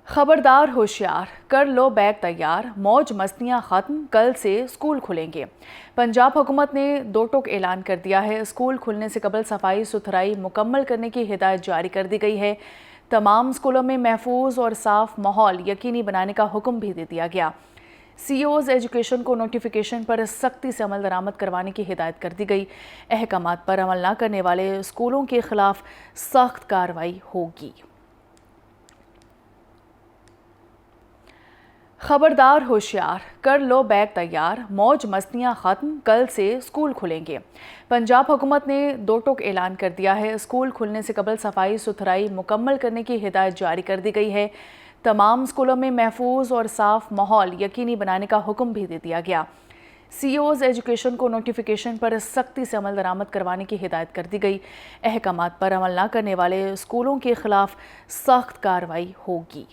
खबरदार होशियार, कर लो बैग तैयार, मौज मस्तियां खत्म, कल से स्कूल खुलेंगे। पंजाब हुकूमत ने दो टूक ऐलान कर दिया है। स्कूल खुलने से कबल सफाई सुथराई मुकम्मल करने की हिदायत जारी कर दी गई है। तमाम स्कूलों में महफूज और साफ माहौल यकीनी बनाने का हुक्म भी दे दिया गया। सीईओज़ एजुकेशन को नोटिफिकेशन पर सख्ती से अमल दरामद करवाने की हिदायत कर दी गई। अहकामात पर अमल न करने वाले स्कूलों के खिलाफ सख्त कार्रवाई होगी। खबरदार होशियार, कर लो बैग तैयार, मौज मस्तियां खत्म, कल से स्कूल खुलेंगे। पंजाब हुकूमत ने दो टूक ऐलान कर दिया है। स्कूल खुलने से कबल सफाई सुथराई मुकम्मल करने की हिदायत जारी कर दी गई है। तमाम स्कूलों में महफूज और साफ माहौल यकीनी बनाने का हुक्म भी दे दिया गया। सीईओज़ एजुकेशन को नोटिफिकेशन पर सख्ती से अमल दरामद करवाने की हिदायत कर दी गई। अहकामात पर अमल न करने वाले स्कूलों के खिलाफ सख्त कार्रवाई होगी।